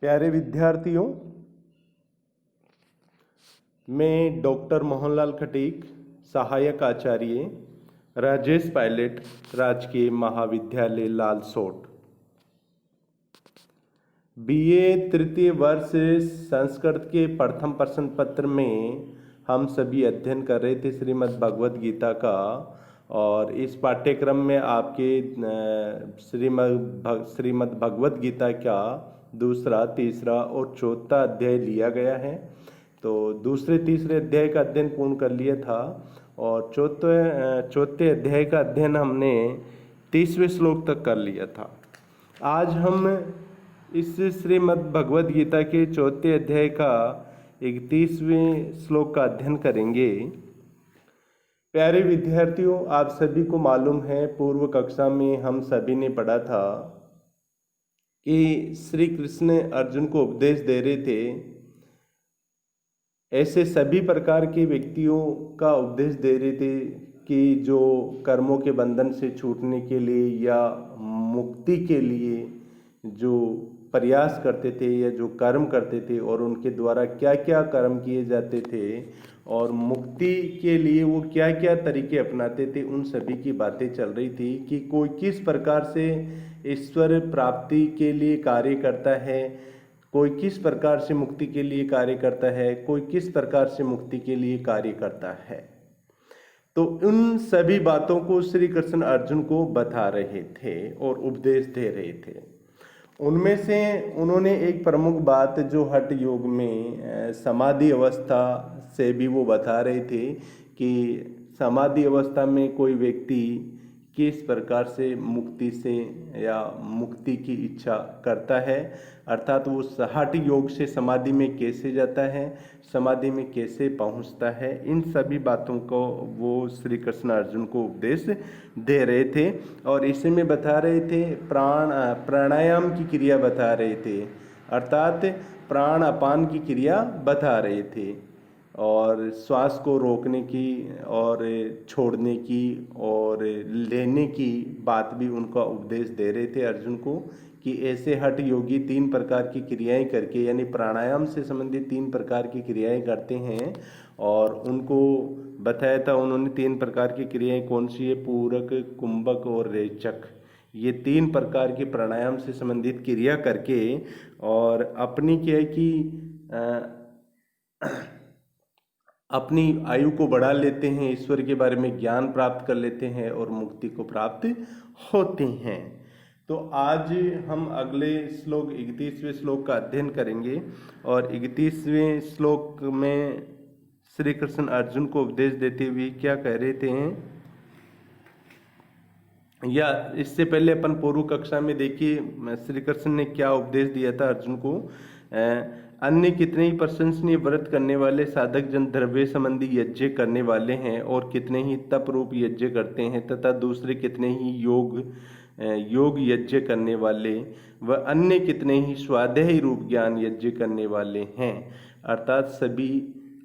प्यारे विद्यार्थियों, मैं डॉक्टर मोहनलाल खटीक, सहायक आचार्य, राजेश पायलट, राजकीय महाविद्यालय लालसोट, बीए तृतीय वर्ष संस्कृत के प्रथम प्रश्न पत्र में हम सभी अध्ययन कर रहे थे श्रीमद् भगवद गीता का। और इस पाठ्यक्रम में आपके श्रीमद् भगवद गीता का दूसरा, तीसरा और चौथा अध्याय लिया गया है। तो दूसरे तीसरे अध्याय का अध्ययन पूर्ण कर लिया था और चौथे अध्याय का अध्ययन हमने 30वें श्लोक तक कर लिया था। आज हम इस श्रीमद् भगवद गीता के चौथे अध्याय का 31वें श्लोक का अध्ययन करेंगे। प्यारे विद्यार्थियों, आप सभी को मालूम है, पूर्व कक्षा में हम सभी ने पढ़ा था कि श्री कृष्ण अर्जुन को उपदेश दे रहे थे। ऐसे सभी प्रकार के व्यक्तियों का उपदेश दे रहे थे कि जो कर्मों के बंधन से छूटने के लिए या मुक्ति के लिए जो प्रयास करते थे या जो कर्म करते थे और उनके द्वारा क्या क्या कर्म किए जाते थे और मुक्ति के लिए वो क्या क्या तरीके अपनाते थे, उन सभी की बातें चल रही थी कि कोई किस प्रकार से ईश्वर प्राप्ति के लिए कार्य करता है, कोई किस प्रकार से मुक्ति के लिए कार्य करता है, कोई किस प्रकार से मुक्ति के लिए कार्य करता है। तो उन सभी बातों को श्री कृष्ण अर्जुन को बता रहे थे और उपदेश दे रहे थे। उनमें से उन्होंने एक प्रमुख बात जो हठ योग में समाधि अवस्था से भी वो बता रहे थे कि समाधि अवस्था में कोई व्यक्ति किस प्रकार से मुक्ति से या मुक्ति की इच्छा करता है, अर्थात वो हठ योग से समाधि में कैसे जाता है, समाधि में कैसे पहुंचता है। इन सभी बातों को वो श्री कृष्ण अर्जुन को उपदेश दे रहे थे और इसी में बता रहे थे प्राणायाम की क्रिया बता रहे थे, अर्थात प्राण अपान की क्रिया बता रहे थे और श्वास को रोकने की और छोड़ने की और लेने की बात भी उनका उपदेश दे रहे थे अर्जुन को कि ऐसे हठ योगी 3 प्रकार की क्रियाएं करके, यानी प्राणायाम से संबंधित 3 प्रकार की क्रियाएं करते हैं। और उनको बताया था उन्होंने 3 प्रकार की क्रियाएं कौन सी है, पूरक, कुंभक और रेचक। ये 3 प्रकार की प्राणायाम से संबंधित क्रिया करके और अपनी क्या है कि अपनी आयु को बढ़ा लेते हैं, ईश्वर के बारे में ज्ञान प्राप्त कर लेते हैं और मुक्ति को प्राप्त होते हैं। तो आज हम अगले श्लोक 31वें श्लोक का अध्ययन करेंगे और 31वें श्लोक में श्री कृष्ण अर्जुन को उपदेश देते हुए क्या कह रहे थे, या इससे पहले अपन पूर्व कक्षा में देखिए श्री कृष्ण ने क्या उपदेश दिया था अर्जुन को। अन्य कितने ही प्रशंसनीय व्रत करने वाले साधक जन द्रव्य संबंधी यज्ञ करने वाले हैं और कितने ही तप रूप यज्ञ करते हैं, तथा दूसरे कितने ही योग यज्ञ करने वाले व अन्य कितने ही स्वाध्याय रूप ज्ञान यज्ञ करने वाले हैं। अर्थात सभी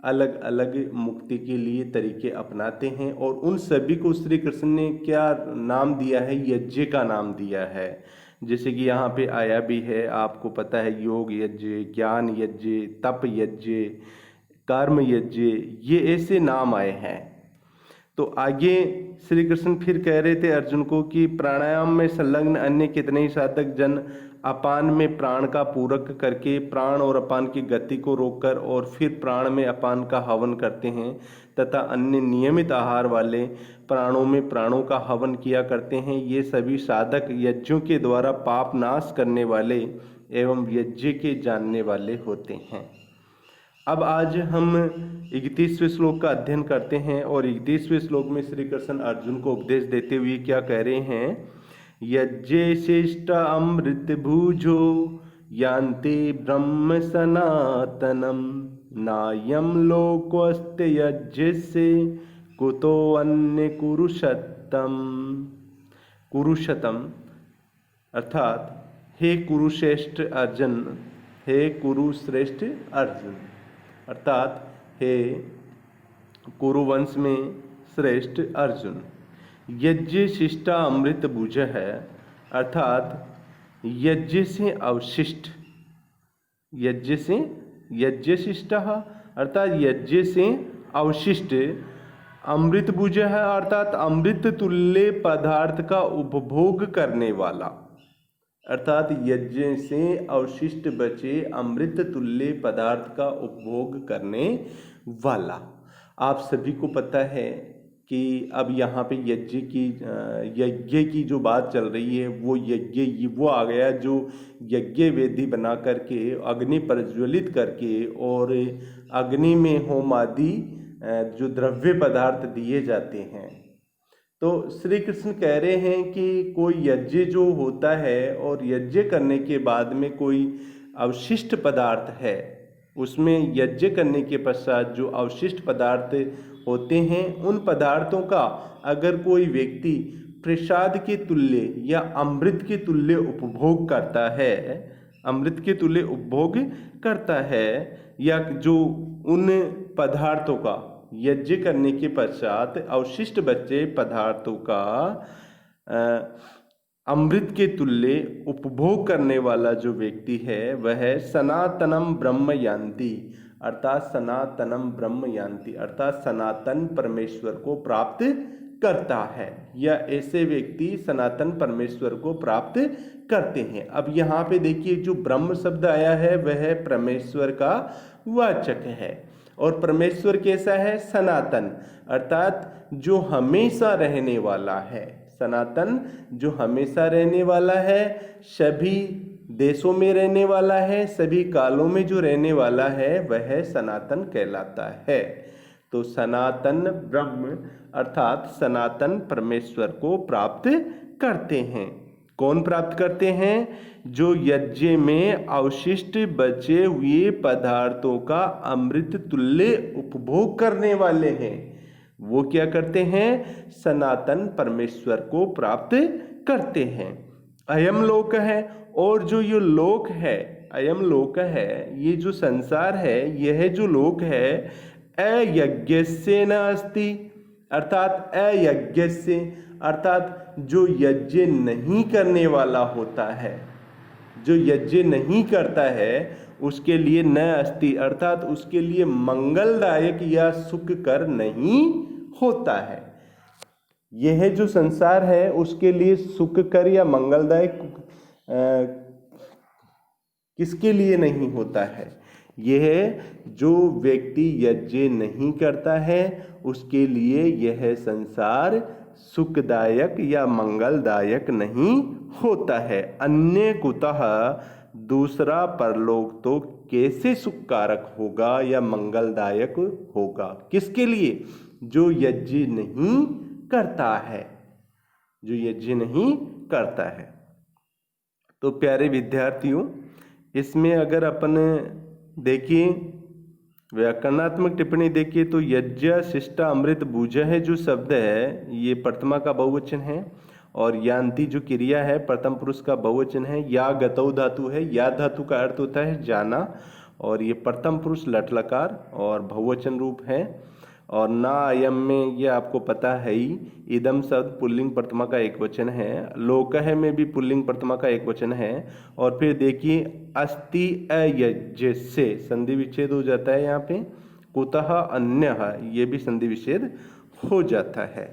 अलग अलग मुक्ति के लिए तरीके अपनाते हैं और उन सभी को श्री कृष्ण ने क्या नाम दिया है, यज्ञ का नाम दिया है। जैसे कि यहाँ पे आया भी है, आपको पता है, योग यज्ञ, ज्ञान यज्ञ, तप यज्ञ, कर्म यज्ञ, ये ऐसे नाम आए हैं। तो आगे श्री कृष्ण फिर कह रहे थे अर्जुन को कि प्राणायाम में संलग्न अन्य कितने ही साधक जन अपान में प्राण का पूरक करके प्राण और अपान की गति को रोककर और फिर प्राण में अपान का हवन करते हैं, तथा अन्य नियमित आहार वाले प्राणों में प्राणों का हवन किया करते हैं। ये सभी साधक यज्ञों के द्वारा पाप नाश करने वाले एवं यज्ञ के जानने वाले होते हैं। अब आज हम 31वें श्लोक का अध्ययन करते हैं और 31वें श्लोक में श्री कृष्ण अर्जुन को उपदेश देते हुए क्या कह रहे हैं, यज्ञे शिष्ट अमृत भुजो यान्ति ब्रह्म सनातनम नायम लोकोऽस्ति यज्ञस्य कुतो अन्य कुरुषतम। अर्थात हे कुरुश्रेष्ठ अर्जुन, हे कुरुश्रेष्ठ अर्जुन, अर्थात हे कुरुवंश में श्रेष्ठ अर्जुन, यज्ञ शिष्टा अमृत भुज है, अर्थात यज्ञ से अवशिष्ट यज्ञ से यज्ञशिष्ट अर्थात यज्ञ से अवशिष्ट, अमृत भुज है अर्थात अमृत तुल्य पदार्थ का उपभोग करने वाला, अर्थात यज्ञ से अवशिष्ट बचे अमृत तुल्य पदार्थ का उपभोग करने वाला। आप सभी को पता है कि अब यहाँ पे यज्ञ की जो बात चल रही है वो यज्ञ वो आ गया जो यज्ञ वेदी बना करके अग्नि प्रज्वलित करके और अग्नि में होम आदि जो द्रव्य पदार्थ दिए जाते हैं। तो श्री कृष्ण कह रहे हैं कि कोई यज्ञ जो होता है और यज्ञ करने के बाद में कोई अवशिष्ट पदार्थ है, उसमें यज्ञ करने के पश्चात जो अवशिष्ट पदार्थ होते हैं उन पदार्थों का अगर कोई व्यक्ति प्रसाद के तुल्य या अमृत के तुल्य उपभोग करता है, अमृत के तुल्य उपभोग करता है, या जो उन पदार्थों का यज्ञ करने के पश्चात अवशिष्ट बचे पदार्थों का अमृत के तुल्य उपभोग करने वाला जो व्यक्ति है वह सनातनम ब्रह्म यान्ति, अर्थात सनातनम ब्रह्म यान्ति अर्थात सनातन परमेश्वर को प्राप्त करता है, या ऐसे व्यक्ति सनातन परमेश्वर को प्राप्त करते हैं। अब यहाँ पे देखिए जो ब्रह्म शब्द आया है वह परमेश्वर का वाचक है, और परमेश्वर कैसा है? सनातन, अर्थात जो हमेशा रहने वाला है। सनातन जो हमेशा रहने वाला है, सभी देशों में रहने वाला है, सभी कालों में जो रहने वाला है वह सनातन कहलाता है। तो सनातन ब्रह्म अर्थात सनातन परमेश्वर को प्राप्त करते हैं। कौन प्राप्त करते हैं? जो यज्ञ में अवशिष्ट बचे हुए पदार्थों का अमृत तुल्य उपभोग करने वाले हैं, वो क्या करते हैं? सनातन परमेश्वर को प्राप्त करते हैं। अयम लोक है, और जो ये लोक है, अयम लोक है, ये जो संसार है, यह जो लोक है, अयज्ञस्य न अस्ति, अर्थात अयज्ञस्य अर्थात जो यज्ञ नहीं करने वाला होता है, जो यज्ञ नहीं करता है उसके लिए न अस्ति अर्थात उसके लिए मंगलदायक या सुखकर नहीं होता है। यह जो संसार है उसके लिए सुखकर या मंगलदायक किसके लिए नहीं होता है? यह जो व्यक्ति यज्ञ नहीं करता है उसके लिए यह संसार सुखदायक या मंगलदायक नहीं होता है। अन्य कुतः दूसरा परलोक तो कैसे सुखकारक होगा या मंगलदायक होगा? किसके लिए? जो यज्ञ नहीं करता है, जो यज्ञ नहीं करता है। तो प्यारे विद्यार्थियों, इसमें अगर अपन देखिए व्याकरणात्मक टिप्पणी देखिए तो यज्ञ शिष्टा अमृत भुज है जो शब्द है ये प्रथमा का बहुवचन है, और यान्ति जो क्रिया है प्रथम पुरुष का बहुवचन है। या गतौ धातु है, या धातु का अर्थ होता है जाना, और ये प्रथम पुरुष लट लकार और बहुवचन रूप है। और ना अयम में ये आपको पता है ही, इदम शब्द पुल्लिंग प्रथमा का एक वचन है, लोकह में भी पुल्लिंग प्रथमा का एक वचन है। और फिर देखिए अस्ति अयज्ञ से संधि विच्छेद हो जाता है यहाँ पे, कुतः अन्यः ये भी संधि विच्छेद हो जाता है।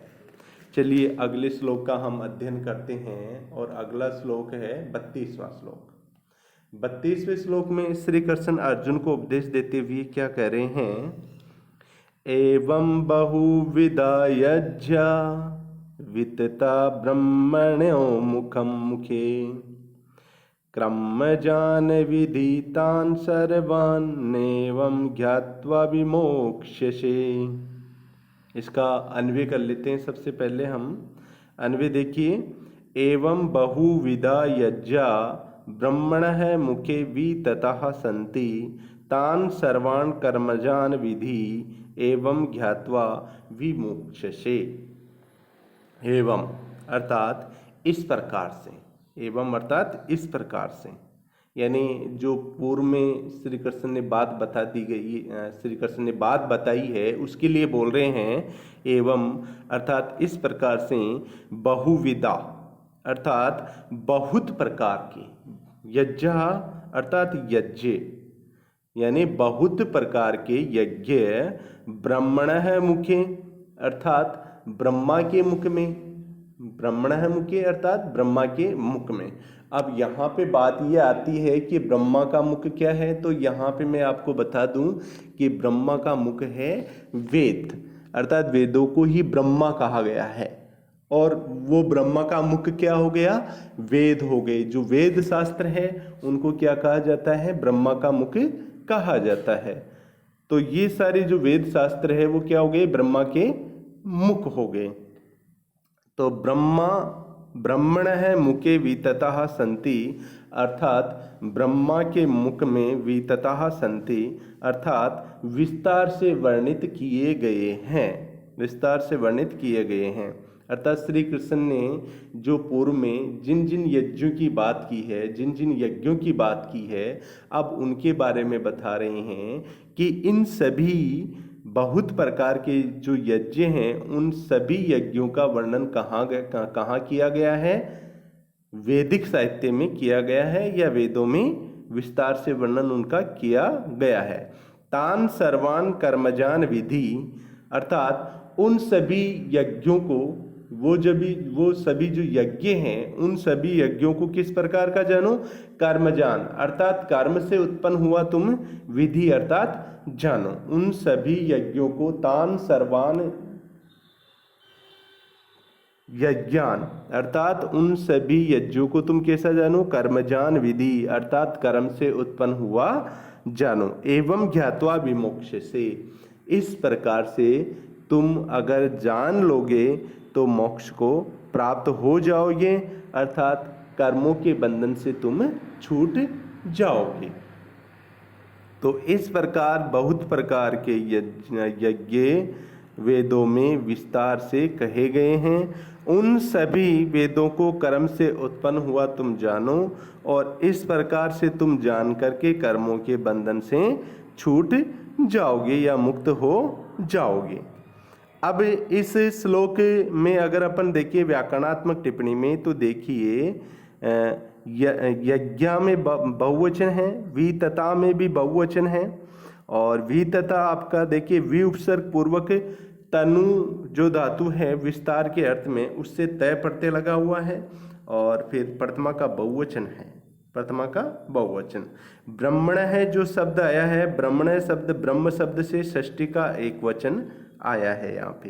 चलिए अगले श्लोक का हम अध्ययन करते हैं, और अगला श्लोक है 32वां श्लोक। 32वें श्लोक में श्री कृष्ण अर्जुन को उपदेश देते हुए क्या कह रहे हैं? एवं बहुविधा यज्ञा वितता ब्रह्मण्यो मुखम मुखे क्रमजान विदितान् सर्वान् नेवं ज्ञात्वा विमोक्ष्यसे। इसका अन्वय कर लेते हैं। सबसे पहले हम अन्वय देखिए, एवं बहुविधा यज्ञा ब्रह्मणः मुखे वितताः सन्ति तान् सर्वान् कर्मजान् विधि एवं ज्ञात्वा विमोक्ष्यसे। एवं अर्थात इस प्रकार से, एवं अर्थात इस प्रकार से, यानी जो पूर्व में श्री कृष्ण ने बात बता दी गई, श्री कृष्ण ने बात बताई है उसके लिए बोल रहे हैं। एवं अर्थात इस प्रकार से, बहुविधा अर्थात बहुत प्रकार के, यज्ञ अर्थात यज्ञ, यानी बहुत प्रकार के यज्ञ ब्रह्मणः मुखे अर्थात ब्रह्मा के मुख में, ब्रह्मणः मुखे अर्थात ब्रह्मा के मुख में। अब यहाँ पे बात ये आती है कि ब्रह्मा का मुख क्या है, तो यहाँ पे मैं आपको बता दूं कि ब्रह्मा का मुख है वेद, अर्थात वेदों को ही ब्रह्मा कहा गया है। और वो ब्रह्मा का मुख क्या हो गया, वेद हो गए। जो वेद शास्त्र है उनको क्या कहा जाता है, ब्रह्मा का मुख कहा जाता है। तो ये सारे जो वेद शास्त्र है वो क्या हो गए, ब्रह्मा के मुख हो गए। तो ब्रह्मणः मुखे वितताः सन्ति, अर्थात ब्रह्मा के मुख में वितताः सन्ति अर्थात विस्तार से वर्णित किए गए हैं, विस्तार से वर्णित किए गए हैं। अर्थात श्री कृष्ण ने जो पूर्व में जिन जिन यज्ञों की बात की है, जिन जिन यज्ञों की बात की है, अब उनके बारे में बता रहे हैं कि इन सभी बहुत प्रकार के जो यज्ञ हैं उन सभी यज्ञों का वर्णन कहाँ किया गया है, वैदिक साहित्य में किया गया है, या वेदों में विस्तार से वर्णन उनका किया गया है। तान सर्वान कर्मजान विधि, अर्थात उन सभी यज्ञों को, वो सभी जो यज्ञ हैं उन सभी यज्ञों को किस प्रकार का जानो, कर्मजान अर्थात कर्म से उत्पन्न हुआ तुम, विधि अर्थात जानो। उन सभी यज्ञों को, तान सर्वान यज्ञान अर्थात उन सभी यज्ञों को तुम कैसा जानो, कर्मजान विधि अर्थात कर्म से उत्पन्न हुआ जानो। एवं ज्ञात्वा विमोक्ष से, इस प्रकार से तुम अगर जान लोगे तो मोक्ष को प्राप्त हो जाओगे, अर्थात कर्मों के बंधन से तुम छूट जाओगे। तो इस प्रकार बहुत प्रकार के यज्ञ वेदों में विस्तार से कहे गए हैं। उन सभी वेदों को कर्म से उत्पन्न हुआ तुम जानो, और इस प्रकार से तुम जान करके कर्मों के बंधन से छूट जाओगे या मुक्त हो जाओगे। अब इस श्लोक में अगर अपन देखिए व्याकरणात्मक टिप्पणी में, तो देखिए यज्ञ में बहुवचन है, वितता में भी बहुवचन है, और वितता आपका देखिए वि उपसर्ग पूर्वक तनु जो धातु है विस्तार के अर्थ में, उससे तय प्रत्यय लगा हुआ है, और फिर प्रथमा का बहुवचन है, प्रथमा का बहुवचन। ब्रह्मण है जो शब्द आया है, ब्रह्मण शब्द ब्रह्म शब्द से षष्ठी का एक वचन आया है यहाँ पे।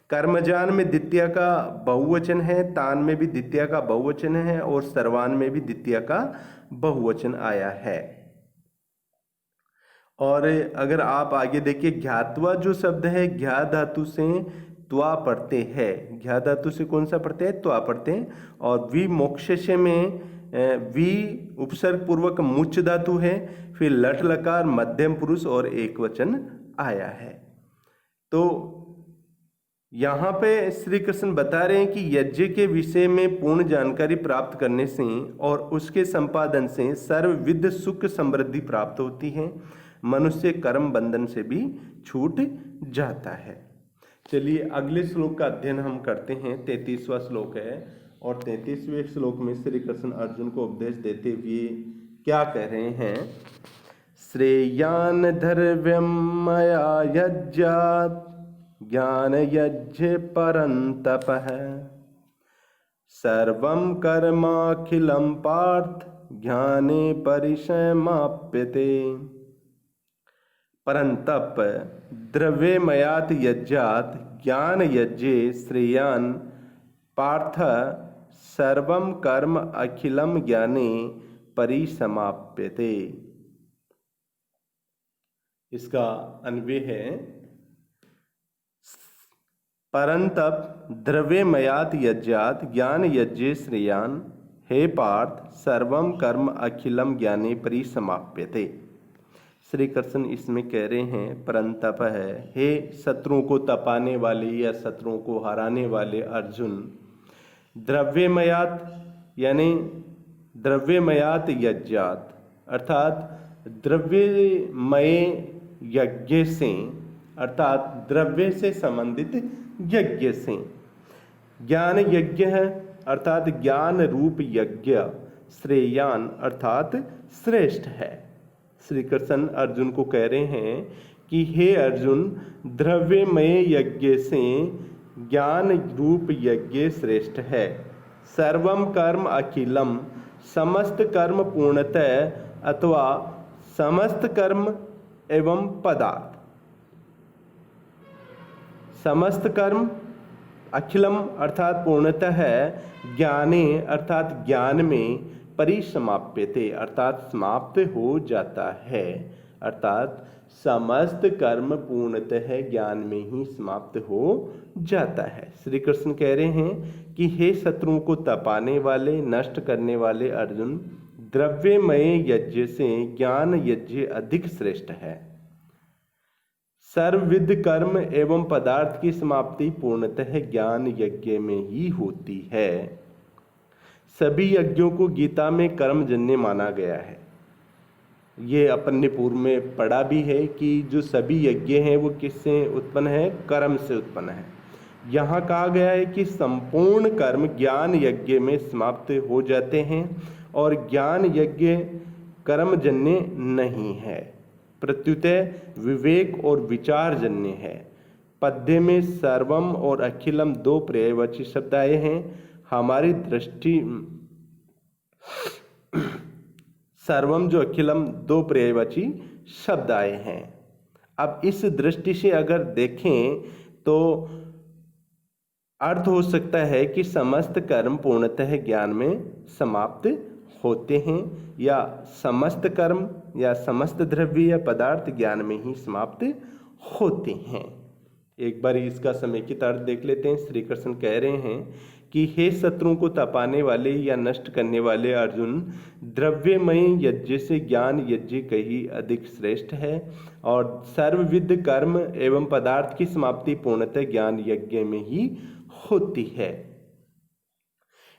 कर्मजान में द्वितीय का बहुवचन है, तान में भी द्वितीय का बहुवचन है, और सर्वान में भी द्वितीय का बहुवचन आया है। और अगर आप आगे देखिए ज्ञात्वा जो शब्द है, ज्ञा धातु से त्वा पढ़ते हैं, ज्ञा धातु से कौन सा पढ़ते हैं, त्वा पढ़ते हैं। और विमोक्षस्य में वी उपसर्ग पूर्वक मुच धातु है, फिर लट लकार मध्यम पुरुष और एक वचन आया है। तो यहाँ पे श्री कृष्ण बता रहे हैं कि यज्ञ के विषय में पूर्ण जानकारी प्राप्त करने से और उसके संपादन से सर्वविध सुख समृद्धि प्राप्त होती है, मनुष्य कर्म बंधन से भी छूट जाता है। चलिए अगले श्लोक का अध्ययन हम करते हैं। 33वां श्लोक है, और 33वें श्लोक में श्री कृष्ण अर्जुन को उपदेश देते हुए क्या कह रहे हैं, श्रेयान धर्व्यम मया यज्ञात् ज्ञान यज्ञ परंतपः सर्वं कर्माखिलं पार्थ ज्ञाने परिसमाप्यते। परंतप द्रव्यमयात यज्ञात ज्ञान यज्ञे श्रेयान पार्थ सर्वं कर्म अखिलम ज्ञाने परिसमाप्यते। इसका अन्वय है, परंतप द्रव्यमयात यज्ञात ज्ञान यज्ञे श्रेयान, हे पार्थ सर्वं कर्म अखिलम ज्ञाने परिसमाप्यते। श्री कृष्ण इसमें कह रहे हैं परंतप है, हे शत्रुओं को तपाने वाले या शत्रुओं को हराने वाले अर्जुन, द्रव्यमयात यानी द्रव्यमयात यज्ञात अर्थात द्रव्यमय यज्ञ से, अर्थात द्रव्य से संबंधित यज्ञ से, ज्ञान यज्ञ है अर्थात ज्ञान रूप यज्ञ, श्रेयान अर्थात श्रेष्ठ है, श्री कृष्ण अर्जुन को कह रहे हैं कि हे अर्जुन, द्रव्यमय यज्ञ से ज्ञान रूप यज्ञ श्रेष्ठ है। सर्वम कर्म अखिलम, समस्त कर्म पूर्णतः अथवा समस्त कर्म एवं पदार्थ। समस्त कर्म अखिलम अर्थात पूर्णतः है, ज्ञाने अर्थात ज्ञान में, परिसमाप्यते अर्थात समाप्त हो जाता है। अर्थात समस्त कर्म पूर्णतः ज्ञान में ही समाप्त हो जाता है। श्री कृष्ण कह रहे हैं कि हे शत्रुओं को तपाने वाले, नष्ट करने वाले अर्जुन, द्रव्यमय यज्ञ से ज्ञान यज्ञ अधिक श्रेष्ठ है। सर्वविध कर्म एवं पदार्थ की समाप्ति पूर्णतः ज्ञान यज्ञ में ही होती है। सभी यज्ञों को गीता में कर्मजन्य माना गया है। ये अपन ने पूर्व में पढ़ा भी है कि जो सभी यज्ञ हैं वो किससे उत्पन्न है? कर्म से उत्पन्न है। यहाँ कहा गया है कि संपूर्ण कर्म ज्ञान यज्ञ में समाप्त हो जाते हैं और ज्ञान यज्ञ कर्मजन्य नहीं है, प्रत्युतः विवेक और विचारजन्य है। पद्य में सर्वम और अखिलम दो पर्यायवाची शब्द आए हैं। हमारी दृष्टि सर्वम जो अखिलम दो पर्यायवाची शब्द आए हैं। अब इस दृष्टि से अगर देखें तो अर्थ हो सकता है कि समस्त कर्म पूर्णतः ज्ञान में समाप्त होते हैं, या समस्त कर्म या समस्त द्रव्य या पदार्थ ज्ञान में ही समाप्त होते हैं। एक बार इसका समेकित अर्थ देख लेते हैं। श्री कृष्ण कह रहे हैं कि हे शत्रुओं को तपाने वाले या नष्ट करने वाले अर्जुन, द्रव्यमय यज्ञ से ज्ञान यज्ञ कहीं अधिक श्रेष्ठ है और सर्वविध कर्म एवं पदार्थ की समाप्ति पूर्णतः ज्ञान यज्ञ में ही होती है।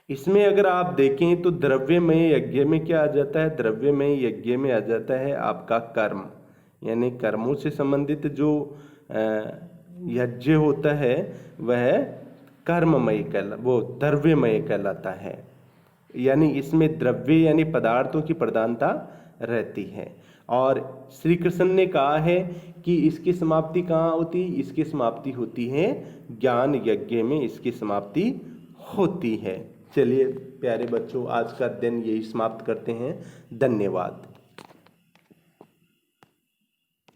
इसमें अगर आप देखें तो द्रव्यमय यज्ञ में क्या आ जाता है? द्रव्यमय यज्ञ में आ जाता है आपका कर्म, यानी कर्मों से संबंधित जो यज्ञ होता है वह कर्ममय वो द्रव्यमय कहलाता है। यानी इसमें द्रव्य यानी पदार्थों की प्रधानता रहती है। और श्री कृष्ण ने कहा है कि इसकी समाप्ति कहाँ होती है? इसकी समाप्ति होती है ज्ञान यज्ञ में, इसकी समाप्ति होती है। चलिए प्यारे बच्चों, आज का दिन यही समाप्त करते हैं। धन्यवाद।